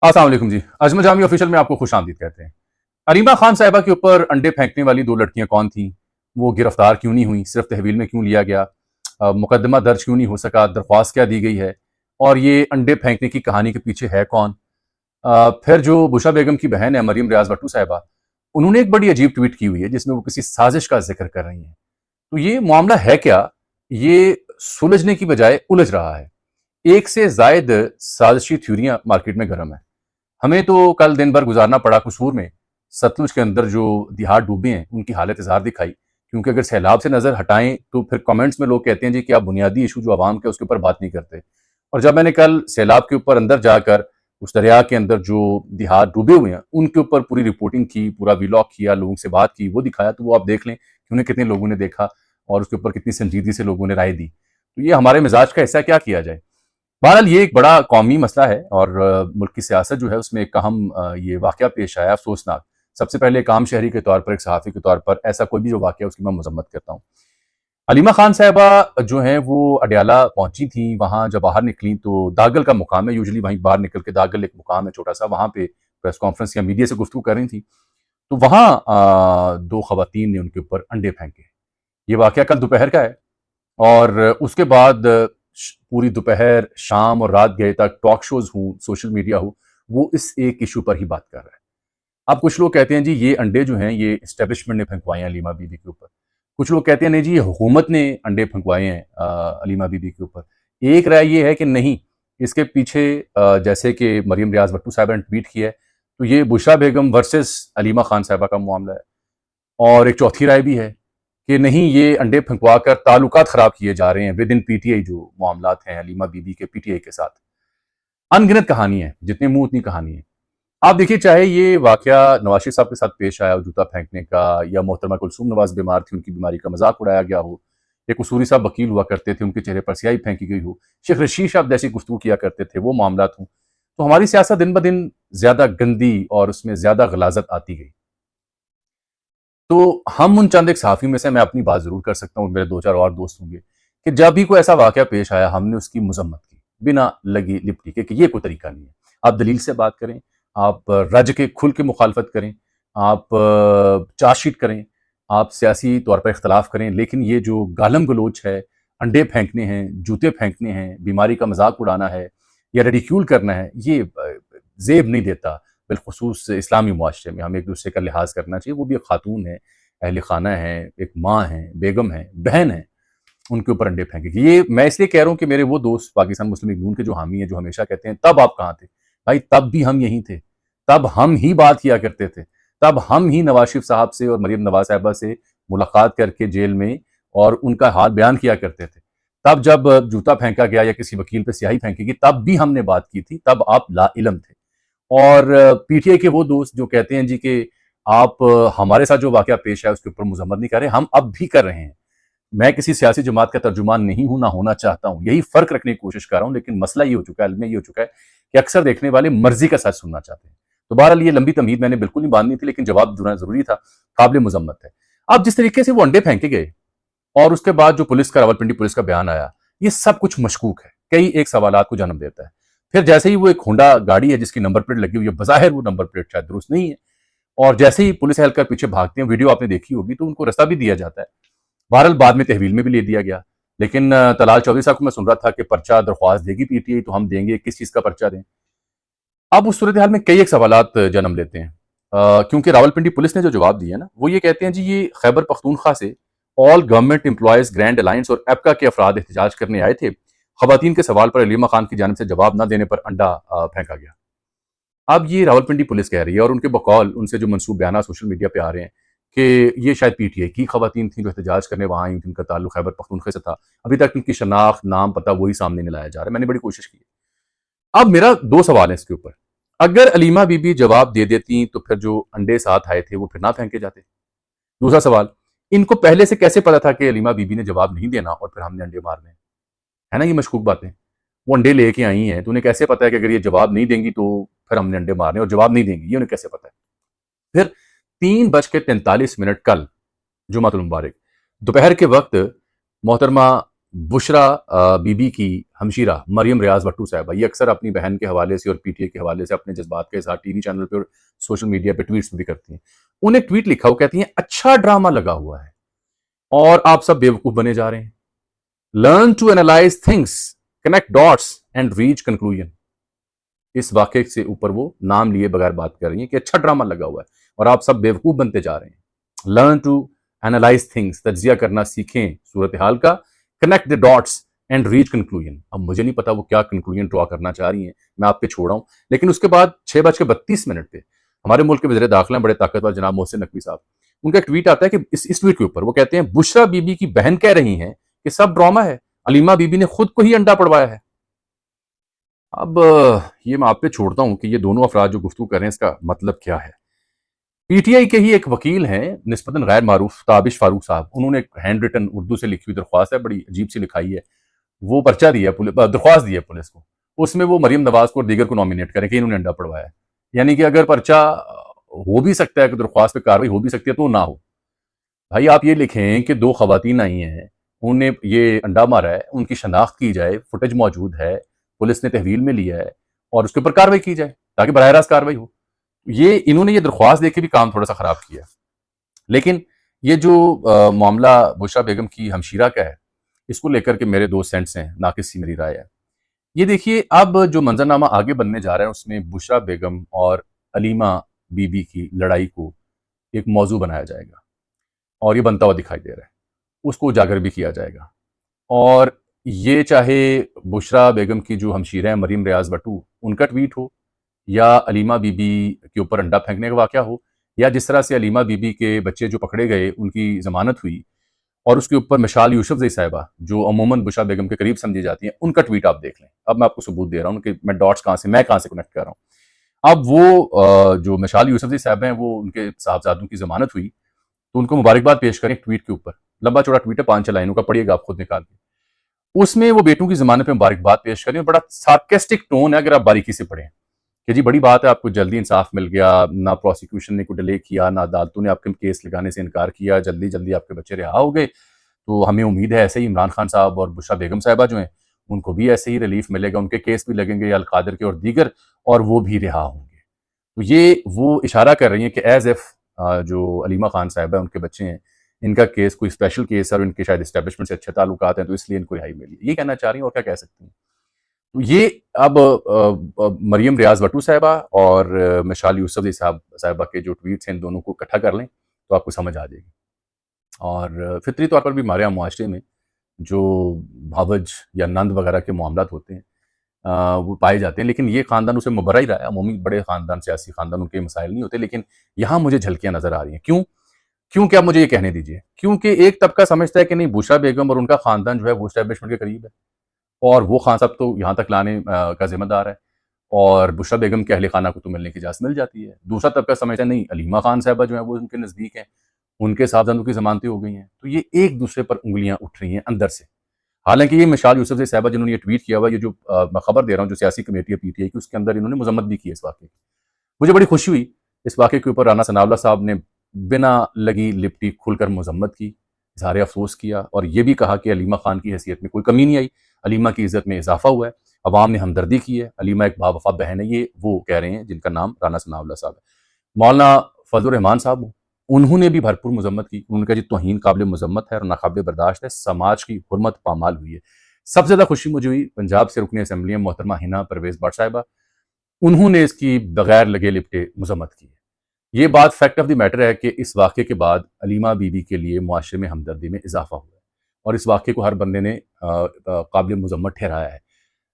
अस्सलाम वालेकुम जी। अजमल जामी ऑफिशियल में आपको खुशामदीद कहते हैं। अरीमा खान साहिबा के ऊपर अंडे फेंकने वाली दो लड़कियां कौन थीं? वो गिरफ्तार क्यों नहीं हुई? सिर्फ तहवील में क्यों लिया गया? मुकदमा दर्ज क्यों नहीं हो सका? दरख्वास्त क्या दी गई है? और ये अंडे फेंकने की कहानी के पीछे है कौन? फिर जो बुशा बेगम की बहन है मरियम रियाज भट्टू साहिबा, उन्होंने एक बड़ी अजीब ट्वीट की हुई है जिसमें वो किसी साजिश का जिक्र कर रही हैं। तो ये मामला है क्या? ये सुलझने की बजाय उलझ रहा है। एक से जायद साजिशी थ्योरियां मार्केट में गर्म है। हमें तो कल दिन भर गुजारना पड़ा कसूर में। सतलुज के अंदर जो दिहाड़ डूबे हैं उनकी हालत इजहार दिखाई, क्योंकि अगर सैलाब से नजर हटाएं तो फिर कमेंट्स में लोग कहते हैं जी कि आप बुनियादी इशू जो आवाम के उसके ऊपर बात नहीं करते। और जब मैंने कल सैलाब के ऊपर अंदर जाकर उस दरिया के अंदर जो दिहाड़ डूबे हुए हैं उनके ऊपर पूरी रिपोर्टिंग की, पूरा व्लॉग किया, लोगों से बात की, वो दिखाया, तो वो आप देख लें कि उन्हें कितने लोगों ने देखा और उसके ऊपर कितनी संजीदगी से लोगों ने राय दी। तो ये हमारे मिजाज का हिस्सा, क्या किया जाए। बहरहाल ये एक बड़ा कौमी मसला है और मुल्क की सियासत जो है उसमें एक अहम ये वाक़या पेश आया, अफसोसनाक। सबसे पहले एक आम शहरी के तौर पर, एक सहाफ़ी के तौर पर ऐसा कोई भी जो वाक़या उसकी मैं मज़म्मत करता हूँ। हलीमा खान साहिबा जो हैं वो अडयाला पहुंची थी, वहाँ जब बाहर निकली तो दागल का मुकाम है, यूजुअली वहीं बाहर निकल के दागल एक मुकाम है छोटा सा, वहाँ पे प्रेस कॉन्फ्रेंस या मीडिया से गुफ्तगू कर रही थी। तो वहाँ दो खवातीन ने उनके ऊपर अंडे फेंके। ये वाक़या कल दोपहर का है और उसके बाद पूरी दोपहर, शाम और रात गए तक टॉक शोज़ हों, सोशल मीडिया हो, वो इस एक इश्यू पर ही बात कर रहा है। अब कुछ लोग कहते हैं जी ये अंडे जो हैं ये एस्टेब्लिशमेंट ने फेंकवाए हैं अलीमा बीबी के ऊपर। कुछ लोग कहते हैं नहीं जी ये हुकूमत ने अंडे फेंकवाए हैं अलीमा बीबी के ऊपर। एक राय ये है कि नहीं, इसके पीछे जैसे कि मरियम रियाज भट्टू साहिबा ने ट्वीट किया है, तो ये बुशरा बेगम वर्सेस अलीमा खान साहिबा का मामला है। और एक चौथी राय भी है कि नहीं, ये अंडे फंकवा कर ताल्लुकात खराब किए जा रहे हैं विद इन पीटीआई, जो मामलात हैं अलीमा बीबी के पीटीआई के साथ। अनगिनत कहानी है, जितने मुंह उतनी कहानी है। आप देखिए, चाहे ये वाकया नवाज शरीफ साहब के साथ पेश आया हो जूता फेंकने का, या मोहतरमा कुलसूम नवाज बीमार थी उनकी बीमारी का मजाक उड़ाया गया हो, या कसूरी साहब वकील हुआ करते थे उनके चेहरे पर स्याही फेंकी गई हो, शेख रशीद साहब जैसी गुफ्तगू किया करते थे, वो मामला हों, तो हमारी सियासत दिन ब दिन ज्यादा गंदी और उसमें ज्यादा गलाजत आती गई। तो हम उन चंद एक सहाफ़ियों में से, मैं अपनी बात ज़रूर कर सकता हूँ, मेरे 2-4 और दोस्त होंगे, कि जब भी कोई ऐसा वाक़या पेश आया हमने उसकी मज़म्मत की, बिना लगी लिपटी के, कि ये कोई तरीका नहीं है। आप दलील से बात करें, आप रज के खुल के मुखालफत करें, आप चार्जशीट करें, आप सियासी तौर पर इख्तलाफ करें, लेकिन ये जो गालम गलोच है, अंडे फेंकने हैं, जूते फेंकने हैं, बीमारी का मजाक उड़ाना है या रेडिक्यूल करना है, ये ज़ेब नहीं देता। बिलखुसूस इस्लामी मुआशरे में हमें एक दूसरे का लिहाज करना चाहिए। वो भी एक खातून है, अहल खाना है, एक माँ है, बेगम है, बहन है, उनके ऊपर अंडे फेंकेगी। ये मैं इसलिए कह रहा हूँ कि मेरे वो दोस्त पाकिस्तान मुस्लिम लीग नून के जो हामी हैं, जो हमेशा कहते हैं तब आप कहाँ थे? भाई तब भी हम यहीं थे, तब हम ही बात किया करते थे, तब हम ही नवाज शरीफ साहब से और मरियम नवाज साहिबा से मुलाकात करके जेल में और उनका हाल बयान किया करते थे। तब जब जूता फेंका गया या किसी वकील पे स्याही फेंकेगी, तब भी हमने बात की थी, तब आप लाइलम थे। और पीटीआई के वो दोस्त जो कहते हैं जी कि आप हमारे साथ जो वाकया पेश है उसके ऊपर मजम्मत नहीं कर रहे, हम अब भी कर रहे हैं। मैं किसी सियासी जमात का तर्जुमान नहीं हूं, ना होना चाहता हूं, यही फर्क रखने की कोशिश कर रहा हूं, लेकिन मसला ये हो चुका है, ये हो चुका है कि अक्सर देखने वाले मर्जी का सच सुनना चाहते हैं। तो बहरहाल ये लंबी तमहीद मैंने बिल्कुल नहीं बांधनी थी, लेकिन जवाब देना जरूरी था, काबिल मजम्मत है। अब जिस तरीके से वो अंडे फेंके गए और उसके बाद जो पुलिस का, रावलपिंडी पुलिस का बयान आया, ये सब कुछ मशकूक है, कई एक सवालात को जन्म देता है। फिर जैसे ही वो एक होंडा गाड़ी है जिसकी नंबर प्लेट लगी हुई है, बज़ाहिर वो नंबर प्लेट शायद दुरुस्त नहीं है, और जैसे ही पुलिस एहलकार पीछे भागते हैं, वीडियो आपने देखी होगी, तो उनको रास्ता भी दिया जाता है। बहरहाल बाद में तहवील में भी ले दिया गया। लेकिन तलाल चौधरी साहब को मैं सुन रहा था कि पर्चा दरख्वास्त देगी पीटीआई, तो हम देंगे, किस चीज का पर्चा दें। अब उस सूरत हाल में कई एक सवालात जन्म लेते हैं, क्योंकि रावलपिंडी पुलिस ने जो जवाब दिया ना, वो ये कहते हैं जी ये खैबर पख्तूनख्वा से all government employees grand alliance और एपका के अफराद एहतजाज करने आए थे। खवातीन के सवाल पर अलीमा खान की जानिब से जवाब न देने पर अंडा फेंका गया। अब ये रावलपिंडी पुलिस कह रही है, और उनके बकौल उनसे जो मनसूब बयान सोशल मीडिया पे आ रहे हैं कि ये शायद पीटीआई की खवातीन थी जो एहतजाज करने वहां आई, जिनका ताल्लुक खैबर पख्तूनख्वा से था। अभी तक उनकी शनाख्त, नाम, पता वही सामने नहीं लाया जा रहा है। मैंने बड़ी कोशिश की। अब मेरा दो सवाल है इसके ऊपर। अगर अलीमा बीबी जवाब दे देती तो फिर जो अंडे साथ आए थे वो फिर ना फेंके जाते। दूसरा सवाल, इनको पहले से कैसे पता था कि अलीमा बीबी ने जवाब नहीं देना और फिर हमने अंडे मारने? है ना ये मशकूक बातें। वो अंडे लेके आई हैं तो उन्हें कैसे पता है कि अगर ये जवाब नहीं देंगी तो फिर हमने अंडे मारने, और जवाब नहीं देंगी ये उन्हें कैसे पता है? फिर 3:43 कल जुमातुल मुबारक दोपहर के वक्त मोहतरमा बुशरा बीबी की हमशीरा मरियम रियाज भट्टू साहबा, ये अक्सर अपनी बहन के हवाले से और पीटीए के हवाले से अपने जज्बात का इजहार टीवी चैनल पे और सोशल मीडिया पे ट्वीट्स भी करती हैं। उन्हें ट्वीट लिखा, वो कहती हैं अच्छा ड्रामा लगा हुआ है और आप सब बेवकूफ बने जा रहे हैं। Learn to analyse things, connect dots and reach conclusion. इस वाक्य से ऊपर वो नाम लिए बगैर बात कर रही है कि अच्छा ड्रामा लगा हुआ है और आप सब बेवकूफ बनते जा रहे हैं। लर्न टू एनालाइज थिंग्स, तज्जिया करना सीखें सूरत हाल का, connect the dots and reach conclusion. अब मुझे नहीं पता वो क्या कंक्लूजन ड्रॉ करना चाह रही हैं, मैं आप पे छोड़ रहा हूं। लेकिन उसके बाद 6:32 पे हमारे मुल्क के वज़ीर दाखिला बड़े ताकतवर जनाब मोहसिन नकवी साहब, उनका एक ट्वीट आता है कि इस ट्वीट के ऊपर वो कहते हैं बुशरा बीबी की बहन कह रही हैं कि सब ड्रामा है, अलीमा बीबी ने खुद को ही अंडा पड़वाया है। अब ये मैं आप पे छोड़ता हूं कि ये दोनों अफराद जो गुफ्तगू कर रहे हैं इसका मतलब क्या है। पीटीआई के ही एक वकील हैं निस्बतन गैर मारूफ ताबिश फारूक साहब, उन्होंने एक हैंड रिटन उर्दू से लिखी हुई दरख्वास्त है, बड़ी अजीब सी लिखाई है, वो पर्चा दिया दरख्वास्त दी है पुलिस को। उसमें वो मरियम नवाज को और दीगर को नॉमिनेट करें कि इन्होंने अंडा पड़वाया है। यानी कि अगर पर्चा हो भी सकता है कि दरख्वास्त पे कार्रवाई हो भी सकती है तो ना हो। भाई आप ये लिखें कि 2 खवातीन आई हैं, उन्हें ये अंडा मारा है, उनकी शनाख्त की जाए, फुटेज मौजूद है, पुलिस ने तहवील में लिया है और उसके ऊपर कार्रवाई की जाए ताकि बराह रास्त कार्रवाई हो। ये इन्होंने ये दरख्वास्त देके भी काम थोड़ा सा खराब किया। लेकिन ये जो मामला बुशरा बेगम की हमशीरा का है, इसको लेकर के मेरे 2 सेंट्स हैं, नाकिस सी मेरी राय है। ये देखिए अब जो मंजरनामा आगे बनने जा रहा है उसमें बुशरा बेगम और अलीमा बीबी की लड़ाई को एक मौजू बनाया जाएगा और ये बनता हुआ दिखाई दे रहा है, उसको उजागर भी किया जाएगा। और ये चाहे बुशरा बेगम की जो हमशीरा है मरीम रियाज भट्टू, उनका ट्वीट हो, या अलीमा बीबी के ऊपर अंडा फेंकने का वाक़या हो, या जिस तरह से अलीमा बीबी के बच्चे जो पकड़े गए उनकी ज़मानत हुई और उसके ऊपर मिशाल यूसुफजई साहिबा जो अमूमन बुशरा बेगम के करीब समझी जाती हैं, उनका ट्वीट आप देख लें। अब मैं आपको सबूत दे रहा हूँ कि मैं डॉट्स मैं कहाँ से कनेक्ट कर रहा हूँ। अब वो जो मिशाल यूसुफजई साहिबा हैं, वो उनके साहबजादों की ज़मानत हुई तो उनको मुबारकबाद पेश करें ट्वीट के ऊपर। लंबा चौड़ा ट्वीट है, 5 लाइनों का, पढ़िएगा आप खुद निकाल के। उसमें वो बेटों की जमानत पे मुबारकबाद पेश करें, बड़ा सार्केस्टिक टोन है अगर आप बारीकी से पढ़ें कि जी बड़ी बात है, आपको जल्दी इंसाफ मिल गया, ना प्रोसिक्यूशन ने कोई डिले किया, ना अदालतों ने आपके केस लगाने से इनकार किया, जल्दी जल्दी आपके बच्चे रिहा हो गए। तो हमें उम्मीद है ऐसे ही इमरान खान साहब और बुशरा बेगम साहिबा जो हैं उनको भी ऐसे ही रिलीफ मिलेगा, उनके केस भी लगेंगे अलकादर के और दीगर, और वो भी रिहा होंगे। तो ये वो इशारा कर रही हैं कि एज एफ जो अलीमा खान साहब है उनके बच्चे हैं, इनका केस कोई स्पेशल केस है और इनके शायद इस्टेब्लिशमेंट से अच्छे ताल्लुकात हैं तो इसलिए इनको रिहाई मिली, ये कहना चाह रही हैं और क्या कह सकती हैं। तो ये अब मरियम रियाज भट्टू साहिबा और मिशाल यूसुफजई साहिबा के जो ट्वीट्स हैं इन दोनों को इकट्ठा कर लें तो आपको समझ आ जाएगी। और फितरी तौर पर भी हमारे यहाँ मुआशरे में जो भावज या नंद वगैरह के मामलात होते हैं वो पाए जाते हैं, लेकिन ये ख़ानदान उसे मुबर्रा ही रहा है। अमूमी बड़े ख़ानदान, सियासी ख़ानदान, उनके मसाइल नहीं होते, लेकिन यहाँ मुझे झलकियाँ नज़र आ रही हैं। क्यों? क्योंकि आप मुझे ये कहने दीजिए, क्योंकि एक तबका समझता है कि नहीं बुशरा बेगम और उनका ख़ानदान जो है वो एस्टेब्लिशमेंट के करीब है और वो खान साहब तो यहाँ तक लाने का ज़िम्मेदार है और बुशरा बेगम के अहले खाना को तो मिलने की इजाज़त मिल जाती है। दूसरा तबका समझता है नहीं अलीमा खान साहबा जो है वो उनके नज़दीक हैं, उनके साहबजादों की ज़मानतें हो गई हैं। तो ये एक दूसरे पर उँगलियाँ उठ रही हैं अंदर से। हालांकि ये मिशाल यूसुफजई साहिबा जिन्होंने ये ट्वीट किया हुआ, ये जो मैं खबर दे रहा हूँ जो सियासी कमेटी है पीटीआई की, उसके अंदर इन्होंने मजम्मत भी की इस वाक़े की। मुझे बड़ी खुशी हुई इस वाक़े के ऊपर राना सनाउल्लाह साहब ने बिना लगी लिपटी खुलकर मजम्मत की, इजहार अफसोस किया और ये भी कहा कि अलीमा खान की हैसियत में कोई कमी नहीं आई, अलीमा की इज़्ज़त में इजाफा हुआ है, अवाम ने हमदर्दी की है, अलीमा एक बावफा बहन है। ये वो कह रहे हैं जिनका नाम राना सनाउल्लाह साहब है। मौलाना फजलुर रहमान साहब, उन्होंने भी भरपूर मजम्मत की। उन्होंने कहा जी तौहीन काबिल मजम्मत है और नाकाबिल बर्दाश्त है, समाज की हुर्मत पामाल हुई है। सबसे ज़्यादा खुशी मुझे हुई पंजाब से रुकने असम्बली मोहतरमा हिना परवेज़ भट्ट साहिबा, उन्होंने इसकी बगैर लगे लिपटे मजम्मत की है। ये बात फैक्ट ऑफ द मैटर है कि इस वाक़े के बाद अलीमा बीबी के लिए मुआशरे में हमदर्दी में इजाफा हुआ है और इस वाक़े को हर बंदे ने काबिल मजम्मत ठहराया है।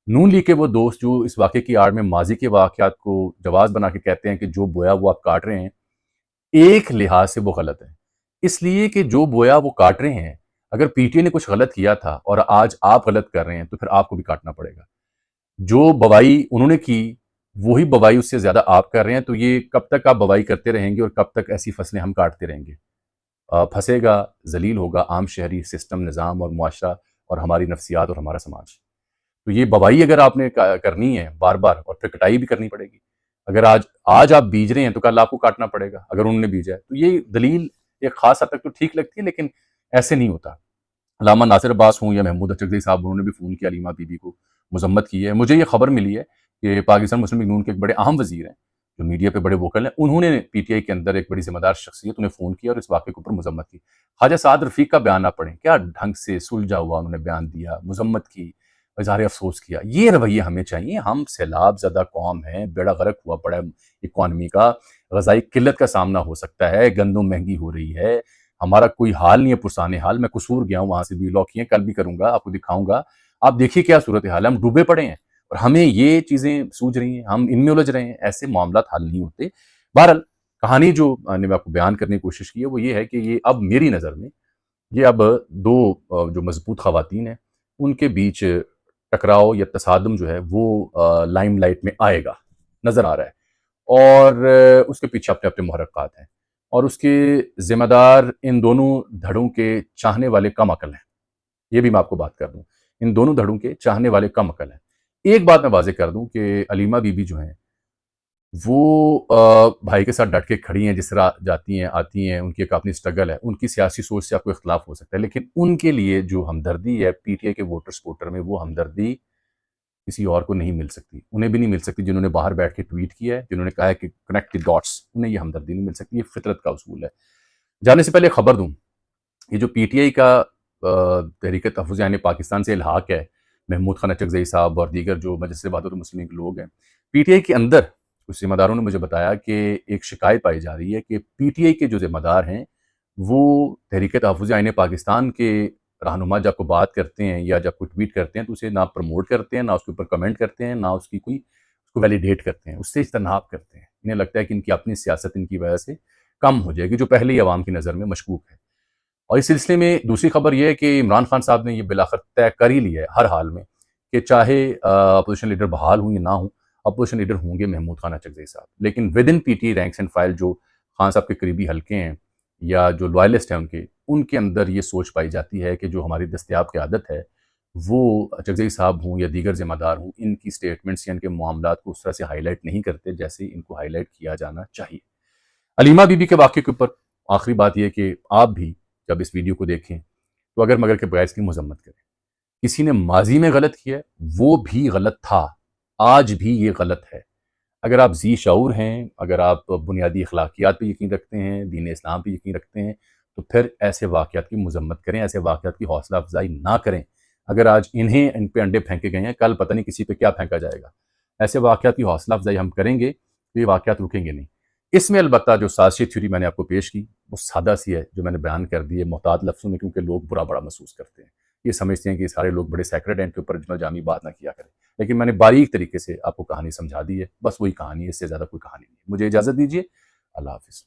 नून लीग के वो दोस्त जो इस वाक़े की आड़ में माजी के वाक़यात को जवाज़ बना के कहते हैं कि जो बोया वो आप काट रहे हैं, एक लिहाज से वो गलत है। इसलिए कि जो बोया वो काट रहे हैं, अगर पीटीए ने कुछ गलत किया था और आज आप गलत कर रहे हैं तो फिर आपको भी काटना पड़ेगा। जो बवाई उन्होंने की वही बवाई उससे ज़्यादा आप कर रहे हैं, तो ये कब तक आप बवाई करते रहेंगे और कब तक ऐसी फसलें हम काटते रहेंगे। फंसेगा, जलील होगा आम शहरी सिस्टम, निज़ाम और मुआशरा और हमारी नफ्सियात और हमारा समाज। तो ये बवाई अगर आपने करनी है बार बार और फिर कटाई भी करनी पड़ेगी। अगर आज आज आप बीज रहे हैं तो कल आपको काटना पड़ेगा अगर उन्होंने बीजा है। तो ये दलील एक खास हद तक तो ठीक लगती है, लेकिन ऐसे नहीं होता। अल्लामा नासिर अब्बास हों या महमूद अचकज़ई साहब, उन्होंने भी फ़ोन किया अलीमा बीबी को, मज़म्मत की है। मुझे ये खबर मिली है कि पाकिस्तान मुस्लिम लीग नून के एक बड़े अहम वज़ीर हैं, जो मीडिया पे बड़े वोकल हैं, उन्होंने पीटीआई के अंदर एक बड़ी ज़िम्मेदार शख्सियत उन्हें फ़ोन किया और इस वाक़े के ऊपर मज़म्मत की। ख्वाजा साद रफ़ीक का बयान आप पढ़ें, क्या ढंग से सुलझा हुआ उन्होंने बयान दिया, मज़म्मत की, इज़हार अफ़सोस किया। ये रवैये हमें चाहिए। हम सैलाब ज़दा कौम हैं, बेड़ा गर्क हुआ पड़ा है इकॉनमी का, ग़ज़ाई किल्लत का सामना हो सकता है, गंदम महँगी हो रही है, हमारा कोई हाल नहीं है पुरसाने हाल। मैं कसूर गया हूँ, वहाँ से भी व्लॉग किए, कल भी करूँगा, आपको दिखाऊँगा। आप देखिए क्या सूरत हाल है, हम डूबे पड़े हैं और हमें ये चीज़ें सूझ रही हैं, हम इनमें उलझ रहे हैं। ऐसे मामलात हल नहीं होते। बहरहाल, कहानी जो मैंने आपको बयान करने की कोशिश की है, वो ये है कि ये अब मेरी नज़र में, ये अब 2 जो मज़बूत ख़वातीन हैं, उनके बीच टकराव या तसादम जो है, वो लाइमलाइट में आएगा, नज़र आ रहा है। और उसके पीछे अपने-अपने मुहर्रिकात हैं और उसके ज़िम्मेदार इन दोनों धड़ों के चाहने वाले कम अकल हैं। ये भी मैं आपको बात कर दूँ। इन दोनों धड़ों के चाहने वाले कम अकल हैं। एक बात मैं वाज़ेह कर दूँ कि अलीमा बीबी जो हैं, वो भाई के साथ डट के खड़ी हैं, जिस तरह जाती हैं, आती हैं, उनकी एक अपनी स्ट्रगल है। उनकी सियासी सोच से आपको इख्तिलाफ़ हो सकता है, लेकिन उनके लिए जो हमदर्दी है पीटीआई के वोटर-सपोर्टर में, वो हमदर्दी किसी और को नहीं मिल सकती। उन्हें भी नहीं मिल सकती जिन्होंने बाहर बैठ के ट्वीट किया है, जिन्होंने कहा है कि कनेक्ट द डॉट्स, उन्हें ये हमदर्दी नहीं मिल सकती। ये फितरत का उसूल है। जाने से पहले खबर दूँ, ये जो पीटीआई का तहरीक तहफ़्फ़ुज़ यानी पाकिस्तान से इल्हाक है, महमूद खान अचकज़ई साहब और दीगर जो मजलिस वहादत मुस्लिमीन के लोग हैं, पीटीआई के अंदर कुछ ज़िम्मेदारों ने मुझे बताया कि एक शिकायत पाई जा रही है कि पीटीआई के जो ज़िम्मेदार हैं, वो तहरीक तहफ़्फ़ुज़ यानी पाकिस्तान के रहनुमा जब कोई बात करते हैं या जब कोई ट्वीट करते हैं, तो उसे ना प्रमोट करते हैं, ना उसके ऊपर कमेंट करते हैं, ना उसकी कोई उसको वैलिडेट करते हैं, उससे इज्तनाब करते हैं। इन्हें लगता है कि इनकी अपनी सियासत इनकी वजह से कम हो जाएगी, जो पहले ही अवाम की नज़र में मशकूक है। और इस सिलसिले में दूसरी खबर ये है कि इमरान खान साहब ने ये बिलाखिर तय कर ही लिया है हर हाल में कि चाहे अपोजिशन लीडर बहाल हों या ना हों, अपोजिशन लीडर होंगे महमूद खान अचकज़ई साहब। लेकिन with in PT ranks and file जो खान साहब के करीबी हल्के हैं या जो लॉयलिस्ट हैं उनके अंदर ये सोच पाई जाती है कि जो हमारी दस्तयाब क़यादत है, वो अचकज़ई साहब हों या दीगर ज़िम्मेदार हों, इनकी स्टेटमेंट्स या इनके मामलात को उस तरह से हाईलाइट नहीं करते जैसे इनको हाईलाइट किया जाना चाहिए। अलीमा बीबी के वाक़े के ऊपर आखिरी बात यह कि आप भी जब इस वीडियो को देखें, तो अगर मगर के बगैर इसकी मज़म्मत करें। किसी ने माज़ी में गलत किया है, वो भी गलत था, आज भी ये गलत है। अगर आप ज़ी शऊर हैं, अगर आप बुनियादी अखलाकियात पे यकीन रखते हैं, दीन इस्लाम पे यकीन रखते हैं, तो फिर ऐसे वाक़यात की मज़म्मत करें, ऐसे वाक़यात की हौसला अफ़ज़ाई ना करें। अगर आज इन पे अंडे फेंके गए हैं, कल पता नहीं किसी पे क्या फेंका जाएगा। ऐसे वाक़यात की हौसला अफ़ज़ाई हम करेंगे, तो ये वाक़यात रुकेंगे नहीं। इसमें अलबत्ता जो साज़िशी थ्योरी मैंने आपको पेश की, वो सादा-सी है, जो मैंने बयान कर दी है मोहतात लफ्ज़ों में, क्योंकि लोग बुरा बड़ा महसूस करते हैं। ये समझते हैं कि सारे लोग बड़े सेक्रेड हैं, इनके ऊपर इजमा-जामी बात ना किया करें। लेकिन मैंने बारीक तरीके से आपको कहानी समझा दी है, बस वही कहानी है, इससे ज़्यादा कोई कहानी नहीं है। मुझे इजाज़त दीजिए, अल्लाह हाफ़िज़।